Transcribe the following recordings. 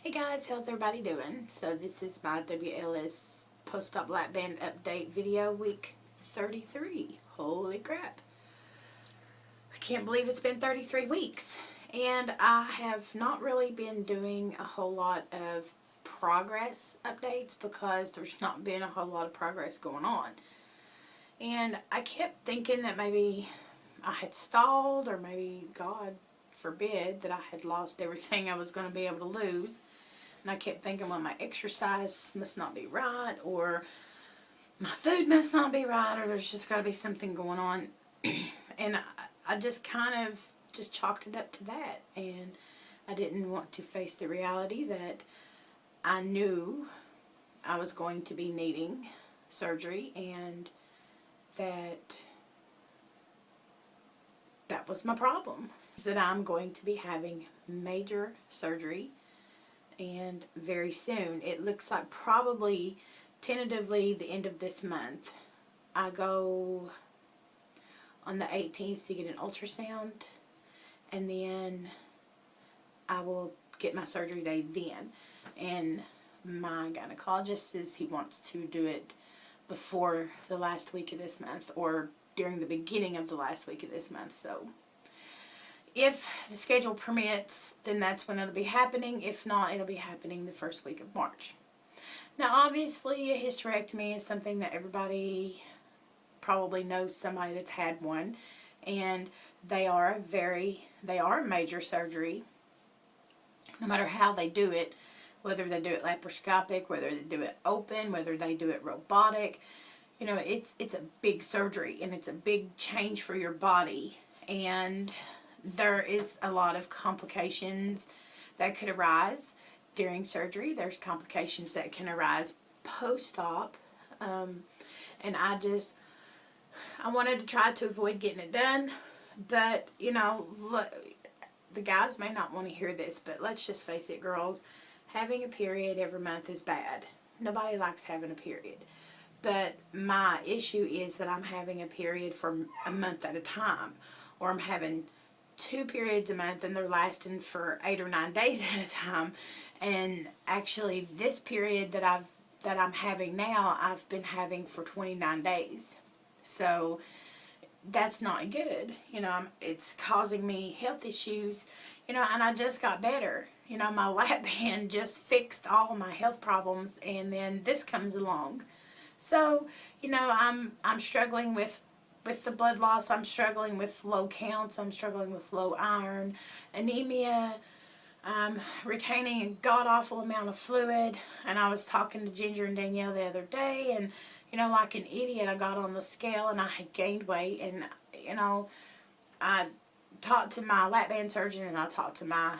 Hey guys, how's everybody doing? So this is my WLS post-op Lapband update video, week 33. Holy crap. I can't believe it's been 33 weeks. And I have not really been doing a whole lot of progress updates because there's not been a whole lot of progress going on. And I kept thinking that maybe I had stalled, or maybe, God forbid, that I had lost everything I was going to be able to lose. And I kept thinking, well, my exercise must not be right, or my food must not be right, or there's just got to be something going on. And I just kind of just chalked it up to that. And I didn't want to face the reality that I knew I was going to be needing surgery, and that was my problem. That I'm going to be having major surgery, and very soon. It looks like probably tentatively the end of this month. I go on the 18th to get an ultrasound, and then I will get my surgery day then. And my gynecologist says he wants to do it before the last week of this month, or during the beginning of the last week of this month. So if the schedule permits, then that's when it'll be happening. If not, it'll be happening the first week of March. Now, obviously, a hysterectomy is something that everybody probably knows somebody that's had one, and they are a major surgery. No matter how they do it, whether they do it laparoscopic, whether they do it open, whether they do it robotic, you know, it's a big surgery, and it's a big change for your body. And there is a lot of complications that could arise during surgery. There's complications that can arise post-op. And I wanted to try to avoid getting it done. But, you know, look, the guys may not want to hear this, but let's just face it, girls. Having a period every month is bad. Nobody likes having a period. But my issue is that I'm having a period for a month at a time. Or I'm having 2 periods a month, and they're lasting for 8 or 9 days at a time. And actually, this period that I'm having now, I've been having for 29 days. So that's not good. You know, it's causing me health issues. You know, and I just got better. You know, my Lapband just fixed all my health problems, and then this comes along. So, you know, I'm struggling with the blood loss. I'm struggling with low counts. I'm struggling with low iron, anemia. I'm retaining a god-awful amount of fluid. And I was talking to Ginger and Danielle the other day, and, you know, like an idiot, I got on the scale and I had gained weight. And, you know, I talked to my Lapband surgeon, and I talked to my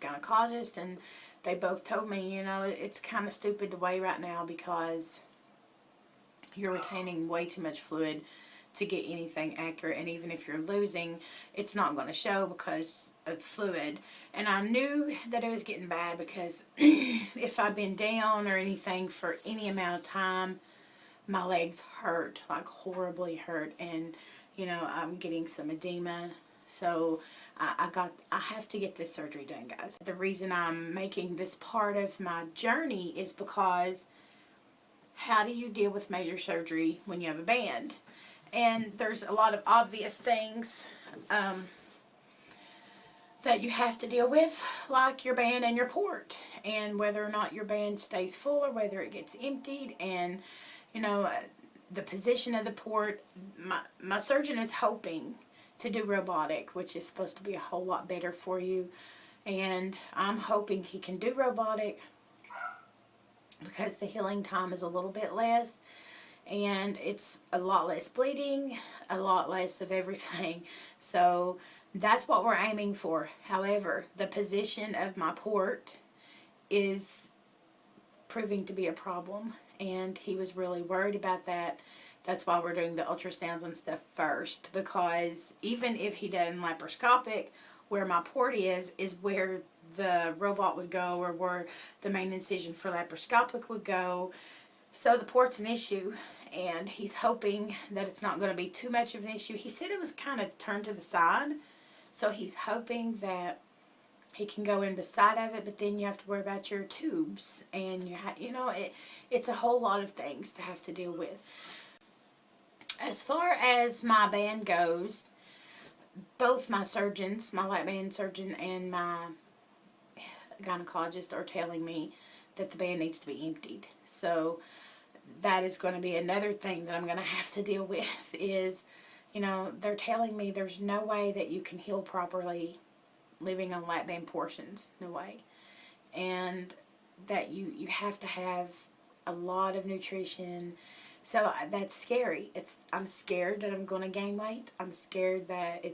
gynecologist, and they both told me, you know, it's kind of stupid to weigh right now because you're retaining way too much fluid to get anything accurate, and even if you're losing, it's not going to show because of fluid. And I knew that it was getting bad because if I've been down or anything for any amount of time, my legs hurt, like horribly hurt, and, you know, I'm getting some edema. So I have to get this surgery done, guys. The reason I'm making this part of my journey is because how do you deal with major surgery when you have a band? And there's a lot of obvious things that you have to deal with, like your band and your port, and whether or not your band stays full or whether it gets emptied, and, you know, the position of the port. My surgeon is hoping to do robotic, which is supposed to be a whole lot better for you, and I'm hoping he can do robotic because the healing time is a little bit less, and it's a lot less bleeding, a lot less of everything. So that's what we're aiming for. However, the position of my port is proving to be a problem, and he was really worried about that. That's why we're doing the ultrasounds and stuff first, because even if he doesn't laparoscopic, where my port is where the robot would go, or where the main incision for laparoscopic would go. So the port's an issue, and he's hoping that it's not going to be too much of an issue. He said it was kind of turned to the side, so he's hoping that he can go in the side of it, but then you have to worry about your tubes, and it's a whole lot of things to have to deal with. As far as my band goes, both my surgeons, my lap band surgeon and my gynecologist, are telling me that the band needs to be emptied. So that is going to be another thing that I'm going to have to deal with is, they're telling me there's no way that you can heal properly living on lap band portions. No way. And that you have to have a lot of nutrition. So that's scary. I'm scared that I'm going to gain weight. I'm scared that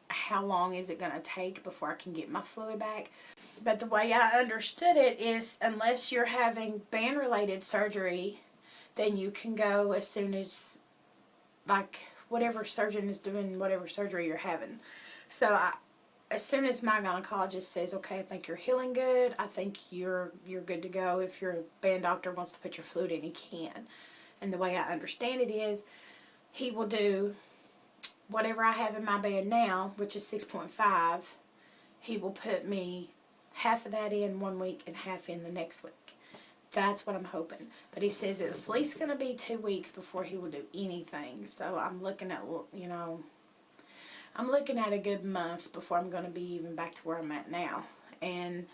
how long is it going to take before I can get my fluid back. But the way I understood it is, unless you're having band-related surgery, then you can go as soon as, like, whatever surgeon is doing whatever surgery you're having. So as soon as my gynecologist says, okay, I think you're healing good, I think you're good to go. If your band doctor wants to put your fluid in, he can. And the way I understand it is, he will do whatever I have in my band now, which is 6.5. He will put me half of that in 1 week and half in the next week. That's what I'm hoping. But he says it's at least going to be 2 weeks before he will do anything. So I'm looking at, I'm looking at a good month before I'm going to be even back to where I'm at now. And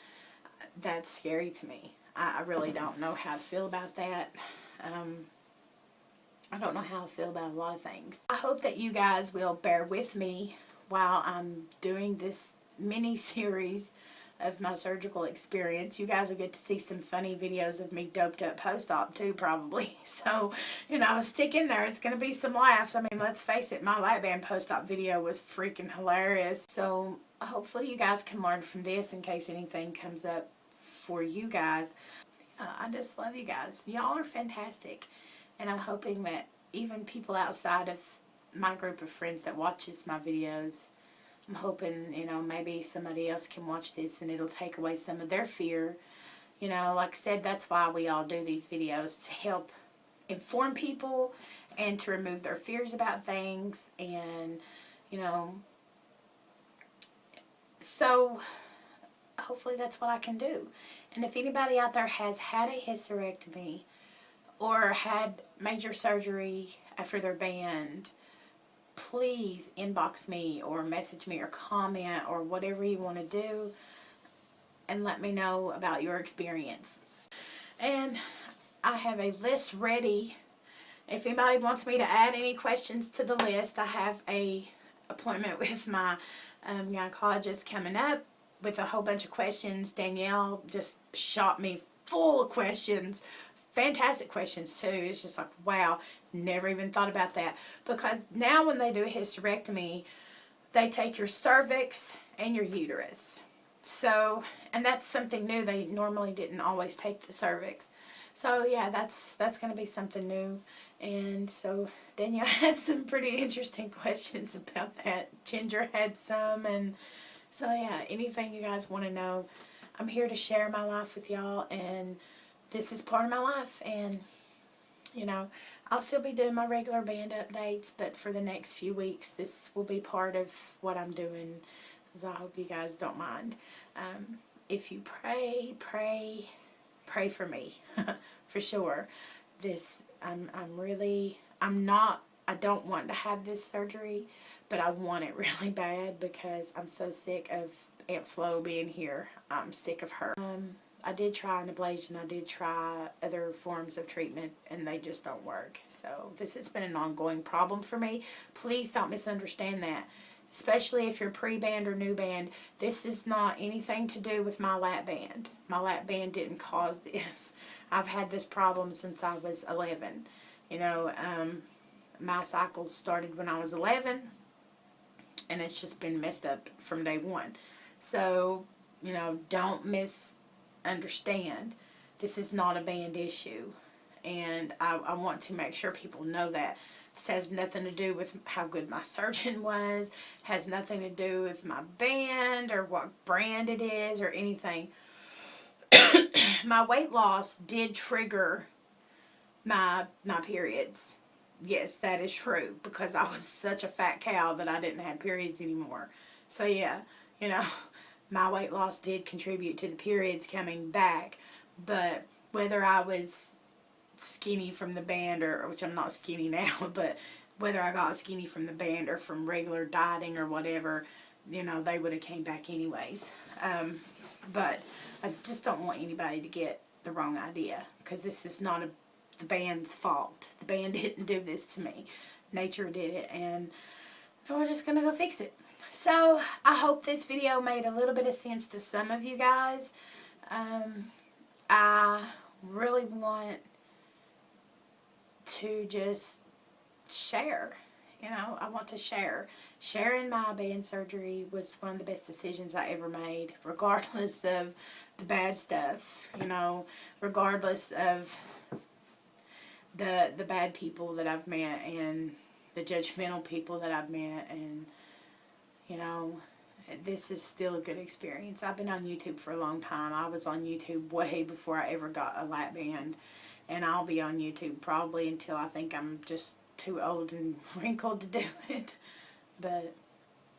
that's scary to me. I really don't know how to feel about that. I don't know how I feel about a lot of things. I hope that you guys will bear with me while I'm doing this mini-series of my surgical experience. You guys will get to see some funny videos of me doped up post-op too, probably. So, stick in there. It's going to be some laughs. I mean, let's face it, my lap band post-op video was freaking hilarious. So, hopefully you guys can learn from this in case anything comes up for you guys. I just love you guys. Y'all are fantastic. And I'm hoping that even people outside of my group of friends that watches my videos, I'm hoping, maybe somebody else can watch this and it'll take away some of their fear. Like I said, that's why we all do these videos, to help inform people and to remove their fears about things. And, so hopefully that's what I can do. And if anybody out there has had a hysterectomy or had major surgery after their band, please inbox me or message me or comment or whatever you want to do and let me know about your experience. And I have a list ready. If anybody wants me to add any questions to the list, I have a appointment with my gynecologist coming up with a whole bunch of questions. Danielle just shot me full of questions. Fantastic questions too. It's just like, wow, never even thought about that. Because now when they do a hysterectomy, they take your cervix and your uterus. So, and that's something new. They normally didn't always take the cervix. So yeah, that's going to be something new. And so Danielle had some pretty interesting questions about that. Ginger had some. And so yeah, anything you guys want to know, I'm here to share my life with y'all. And this is part of my life, and I'll still be doing my regular band updates, but for the next few weeks this will be part of what I'm doing, so I hope you guys don't mind. If you pray for me for sure. I don't want to have this surgery, but I want it really bad because I'm so sick of Aunt Flo being here. I'm sick of her. I did try an ablation. I did try other forms of treatment, and they just don't work. So this has been an ongoing problem for me. Please don't misunderstand that. Especially if you're pre-band or new band. This is not anything to do with my lap band. My lap band didn't cause this. I've had this problem since I was 11. My cycle started when I was 11, and it's just been messed up from day one. So, don't misunderstand. This is not a band issue, and I want to make sure people know that. This has nothing to do with how good my surgeon was, has nothing to do with my band or what brand it is or anything. My weight loss did trigger my periods. Yes, that is true, because I was such a fat cow that I didn't have periods anymore. So yeah, my weight loss did contribute to the periods coming back. But whether I was skinny from the band, or which I'm not skinny now, but whether I got skinny from the band or from regular dieting or whatever, you know, they would have came back anyways. But I just don't want anybody to get the wrong idea, because this is not the band's fault. The band didn't do this to me. Nature did it, and we're just going to go fix it. So, I hope this video made a little bit of sense to some of you guys. I really want to just share. You know, I want to share. Sharing my band surgery was one of the best decisions I ever made, regardless of the bad stuff, you know, regardless of the bad people that I've met and the judgmental people that I've met, and, you know, this is still a good experience. I've been on YouTube for a long time. I was on YouTube way before I ever got a lap band, and I'll be on YouTube probably until I think I'm just too old and wrinkled to do it. But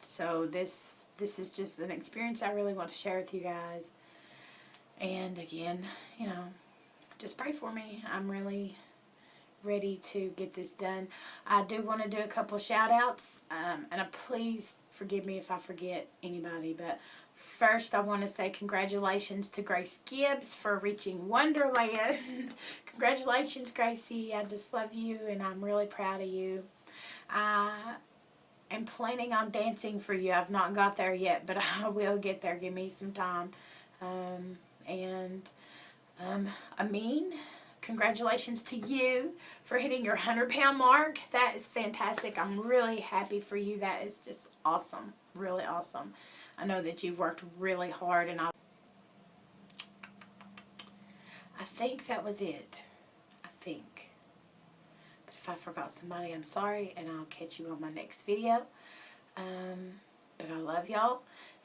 so this is just an experience I really want to share with you guys. And again, you know, just pray for me. I'm really ready to get this done. I do want to do a couple shout outs, and please forgive me if I forget anybody, but first I want to say congratulations to Grace Gibbs for reaching Wonderland. Congratulations, Gracie. I just love you, and I'm really proud of you. I am planning on dancing for you. I've not got there yet, but I will get there. Give me some time. Amin, congratulations to you for hitting your 100-pound mark. That is fantastic. I'm really happy for you. That is just awesome. Really awesome. I know that you've worked really hard, and I think that was it. I think. But if I forgot somebody, I'm sorry, and I'll catch you on my next video. But I love y'all,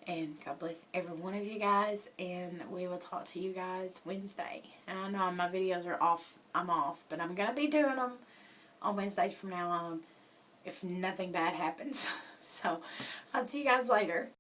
and God bless every one of you guys, and we will talk to you guys Wednesday. And I know my videos are off. I'm off, but I'm going to be doing them on Wednesdays from now on if nothing bad happens. So, I'll see you guys later.